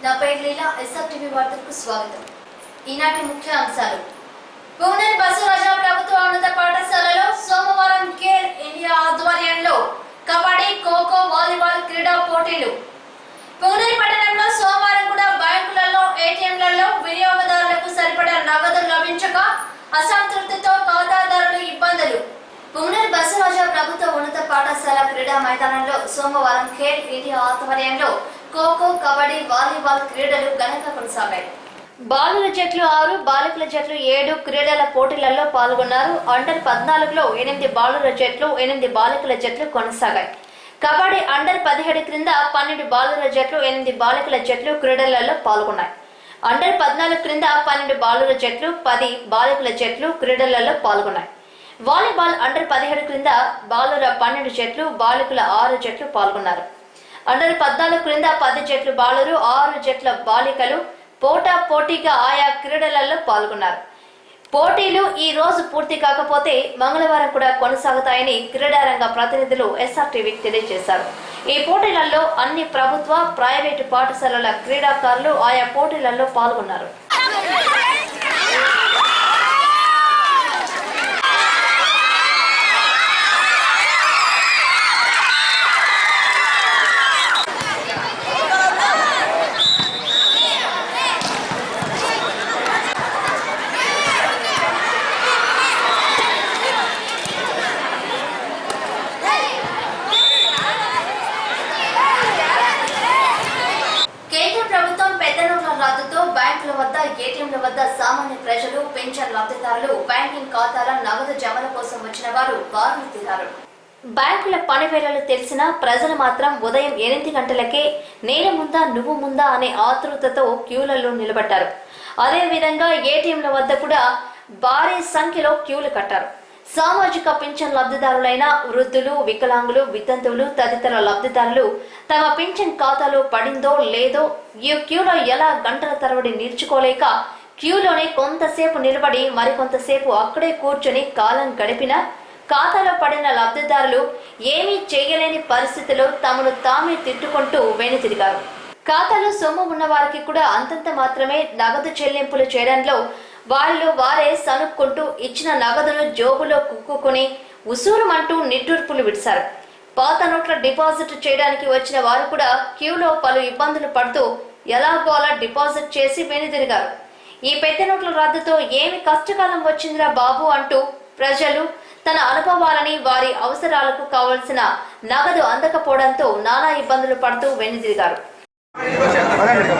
నా పేరు లీలా. ఎస్ఆర్టీవీ వార్తలకు స్వాగతం. ఈనాటి ముఖ్య అంశాలు. పుంగనూరు బసవరాజ ప్రభుత్వ ఉన్నత పాఠశాలలో సోమవారం కేర్ ఇండియా ఆధ్వర్యంలో కబడ్డీ, ఖోఖో, వాలీబాల్ క్రీడా పోటీలు. పుంగనూరు పట్టణంలో సోమవారం కూడా బ్యాంకులలో, ఏటీఎంలలో వినియోగదారులకు సరిపడా నగదు లభించక అసంతృప్తితో ఖాతాదారులు ఇబ్బందులు. పుంగనూరు బసవరాజ ప్రభుత్వ ఉన్నత పాఠశాల క్రీడా మైదానంలో సోమవారం ఖేల్ ఇండియా ఆధ్వర్యంలో ఖోఖో, కబడ్డీ, వాలీబాల్ క్రీడలు ఘనంగా కొనసాగాయి. బాలుల జట్లు 6, బాలికల జట్లు 7 క్రీడల పోటీలలో పాల్గొన్నారు. అండర్ 14లో 8 బాలుల జట్లు, 8 బాలికల జట్లు కొనసాగాయి. కబడ్డీ అండర్ 17 క్రింద 12 బాలుల జట్లు, 8 బాలికల జట్లు క్రీడలలో పాల్గొన్నాయి. అండర్ 14 క్రింద 12 బాలుల జట్లు, 10 బాలికల జట్లు క్రీడలలో పాల్గొన్నాయి. వాలీబాల్ అండర్ 17 క్రింద బాలుర 12 జట్లు, బాలికల 6 జట్లు పాల్గొన్నారు. అండర్ 14 క్రింద 10 జట్లు బాలురు, 6 జట్ల బాలికలు పోటాపోటీగా ఆయా క్రీడలలో పాల్గొన్నారు. పోటీలు ఈ రోజు పూర్తి కాకపోతే మంగళవారం కూడా కొనసాగుతాయని క్రీడారంగ ప్రతినిధులు ఎస్ఆర్టీవీకి తెలియజేశారు. ఈ పోటీలలో అన్ని ప్రభుత్వ, ప్రైవేటు పాఠశాలల క్రీడాకారులు ఆయా పోటీలలో పాల్గొన్నారు. బ్యాంకుల వద్ద, ఏటీఎంల వద్ద సామాన్య ప్రజలు, పెన్షన్ లబ్ధిదారులు బ్యాంకింగ్ ఖాతాల నగదు జమల కోసం వచ్చిన వారు బారులు తీరారు. బ్యాంకుల పనివేళలు తెలిసిన ప్రజలు మాత్రం ఉదయం 8 గంటలకే నేను ముందా నువ్వు ముందా అనే ఆతృతతో క్యూలలో నిలబడ్డారు. అదేవిధంగా ఏటీఎంల వద్ద కూడా భారీ సంఖ్యలో క్యూలు కట్టారు. సామాజిక పింఛన్ లబ్ధిదారులైన వృద్ధులు, వికలాంగులు, వితంతువులు తదితర లబ్ధిదారులు తమ పింఛన్ ఖాతాలో పడిందో లేదో ఈ క్యూలో ఎలా గంటల తరబడి నిల్చుకోలేక క్యూలోనే కొంతసేపు నిలబడి మరికొంతసేపు అక్కడే కూర్చొని కాలం గడిపిన ఖాతాలో పడిన లబ్ధిదారులు ఏమీ చేయలేని పరిస్థితిలో తమను తామే తిట్టుకుంటూ వెనుతిరిగారు. ఖాతాలో సొమ్ము ఉన్న వారికి కూడా అంతంత మాత్రమే నగదు చెల్లింపులు చేయడంలో వారే సనుక్కుంటూ ఇచ్చిన నగదును జోబులో కుక్కుని ఉసూరుమంటూ నిట్టూర్పులు విడిచారు. పాత నోట్ల డిపాజిట్ చేయడానికి వచ్చిన వారు కూడా క్యూలో పలు ఇబ్బందులు పడుతూ ఎలాగో అలా డిపాజిట్ చేసి వెనుదిరిగారు. ఈ పెద్ద నోట్ల రద్దుతో ఏమి కష్టకాలం వచ్చిందిరా బాబు అంటూ ప్రజలు తన అనుభవాలని, వారి అవసరాలకు కావలసిన నగదు అందకపోవడంతో నానా ఇబ్బందులు పడుతూ వెనుదిరిగారు.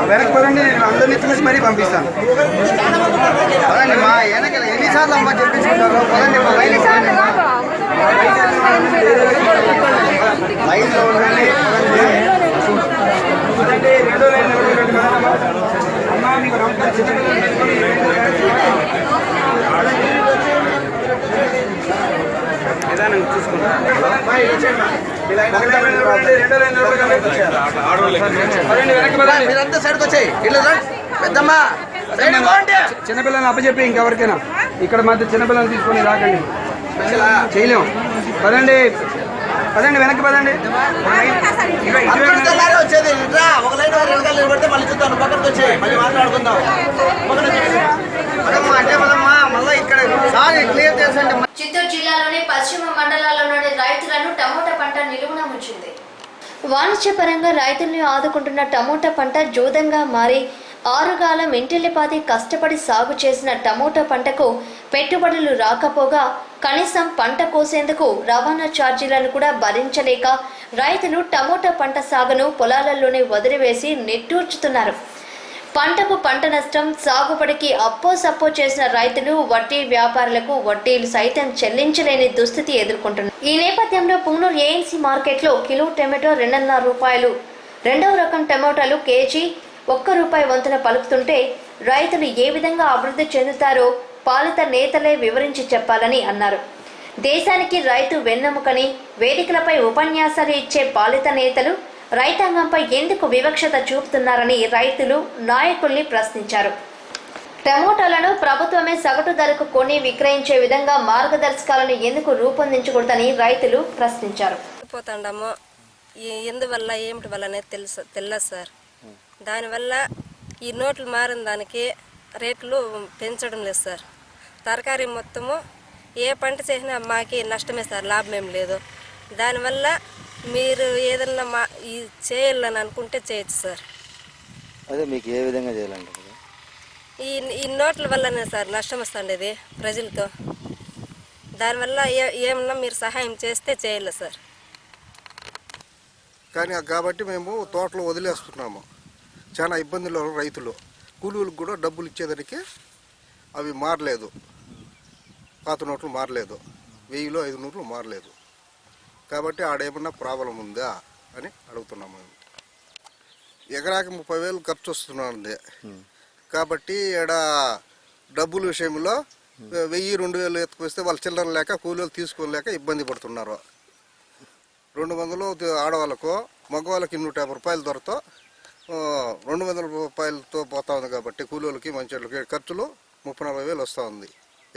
వెనక్కి పదండి, నేను అందరినీ చూసి మరీ పంపిస్తాను. పదండి మా వెనకాల ఎన్నిసార్లు అమ్మ చెప్పించుకుంటారు. పదండి మా లైన్లో ఉండండి. పదండి, రెండో లైన్ అమ్మా మీకు నిదానం చూసుకుంటాను. మీరంతా సైడ్కి వచ్చాయి. పెద్దమ్మా చిన్నపిల్లల్ని అప్పచెప్పి ఇంకెవరికైనా ఇక్కడ మధ్య చిన్నపిల్లల్ని తీసుకొని రాకండి, చేయలేము. పదండి పదండి, వెనక్కి పదండి. వచ్చేది ఒక లైన్ నిలబడితే మళ్ళీ చూద్దాం. పక్కనకి వచ్చి మళ్ళీ మాట్లాడుకుందాం. చిత్తూరు జిల్లాలోని పశ్చిమ మండలాల్లోని రైతులను టమోటా పంట నిలువున ముంచింది. వాణిజ్యపరంగా రైతుల్ని ఆదుకుంటున్న టమోటా పంట జూదంగా మారి ఆరుగాలం ఇంటిల్లిపాది కష్టపడి సాగు చేసిన టమోటా పంటకు పెట్టుబడులు రాకపోగా కనీసం పంట కోసేందుకు రవాణా ఛార్జీలను కూడా భరించలేక రైతులు టమోటా పంట సాగును పొలాలలోనే వదిలివేసి నిట్టూర్చుతున్నారు. పంటకు పంట నష్టం, సాగుబడికి అప్పో సప్పో చేసిన రైతులు వడ్డీ వ్యాపారులకు వడ్డీలు సైతం చెల్లించలేని దుస్థితి ఎదుర్కొంటున్నారు. ఈ నేపథ్యంలో పుంగనూరు ఏఎన్సీ మార్కెట్లో కిలో టమాటో 2.5 రూపాయలు, రెండవ రకం టమాటాలు కేజీ ₹1 వంతున పలుకుతుంటే రైతులు ఏ విధంగా అభివృద్ధి చెందుతారో పాలిత నేతలే వివరించి చెప్పాలని అన్నారు. దేశానికి రైతు వెన్నెముకని వేదికలపై ఉపన్యాసాలు ఇచ్చే పాలిత నేతలు రైతాంగంపై ఎందుకు వివక్షత చూపుతున్నారని రైతులు నాయకుల్ని ప్రశ్నించారు. టమోటాలను ప్రభుత్వమే సగటు ధరకు కొని విక్రయించే విధంగా మార్గదర్శకాలను ఎందుకు రూపొందించకూడదని రైతులు ప్రశ్నించారు. ఎందువల్ల ఏమిటి వల్లనే తెలియదు సార్. దానివల్ల ఈ నోట్లు మారిన దానికి రేట్లు పెంచడం లేదు సార్. తరకారీ మొత్తము ఏ పంట చేసినా మాకి నష్టమే సార్, లాభం ఏం లేదు. దానివల్ల మీరు ఏదన్నా ఈ చేయాలని అనుకుంటే చేయొచ్చు సార్. అదే మీకు ఏ విధంగా చేయాలంటే ఈ నోట్ల వల్లనే సార్ నష్టం వస్తుండేది ప్రజలతో. దానివల్ల ఏమన్నా మీరు సహాయం చేస్తే చేయాలి సార్. కానీ కాబట్టి మేము తోటలో వదిలేస్తున్నాము. చాలా ఇబ్బందులు రైతులు, కూలీలకు కూడా డబ్బులు ఇచ్చేదానికి అవి మారలేదు. పాత నోట్లు మారలేదు, 1000 500 మారలేదు. కాబట్టి ఆడేమన్నా ప్రాబ్లం ఉందా అని అడుగుతున్నాము. ఎకరాకి 30,000 ఖర్చు వస్తున్నది. కాబట్టి ఇక్కడ డబ్బుల విషయంలో 1000 2000 ఎత్తుకొస్తే వాళ్ళు చిల్లర లేక కూలీలు తీసుకోలేక ఇబ్బంది పడుతున్నారు. 200 ఆడవాళ్ళకు, మగవాళ్ళకి 150 రూపాయలు దొరతో 200 రూపాయలతో పోతా ఉంది. కాబట్టి కూలీలకి మంచి ఖర్చులు 30-40,000 వస్తూ ఉంది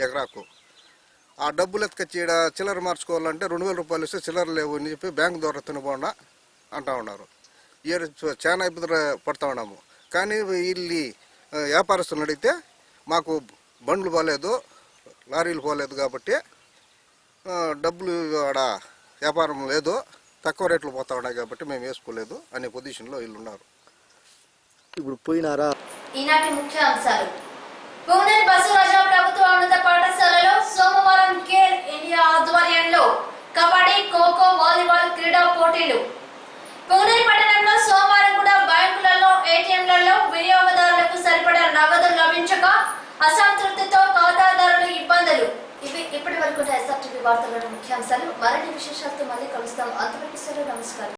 ఎకరాకు. ఆ డబ్బులు ఎత్తుకొచ్చి ఇక్కడ చిల్లర మార్చుకోవాలంటే 2000 రూపాయలు ఇస్తే చిల్లర లేవు అని చెప్పి బ్యాంక్ ద్వారా తినబోండా అంటూ ఉన్నారు. చాలా ఇబ్బంది పడుతూ ఉన్నాము. కానీ వీళ్ళు వ్యాపారస్తులను అడిగితే మాకు బండ్లు పోలేదు, లారీలు పోలేదు, కాబట్టి డబ్బులు ఆడ వ్యాపారం లేదు, తక్కువ రేట్లు పోతా ఉన్నాయి కాబట్టి మేము వేసుకోలేదు అనే పొజిషన్లో వీళ్ళు ఉన్నారు. ఇప్పుడు పోయినారా? ఈనాటి ముఖ్య అంశాలు. పుంగనూరు బసవరాజ ప్రభుత్వ ఉన్నత పాఠశాలలో సోమవారం కేర్ ఇండియా ఆధ్వర్యంలో కబడ్డీ, ఖోఖో, వాలీబాల్ క్రీడా పోటీలు. పుంగనూరు పట్టణంలో సోమవారం కూడా బ్యాంకులలో, ఏటీఎంలలో వినియోగదారులకు సరిపడా నగదు లభించక అసంతృప్తితో ఖాతాదారులు ఇబ్బందులు. ఇవి ఇప్పటి వరకు SRTV వార్తల ముఖ్యాంశాలు. మరిన్ని విశేషాలతో మళ్ళీ కలుస్తాం. అంతవరకు సెలవు. నమస్కారం.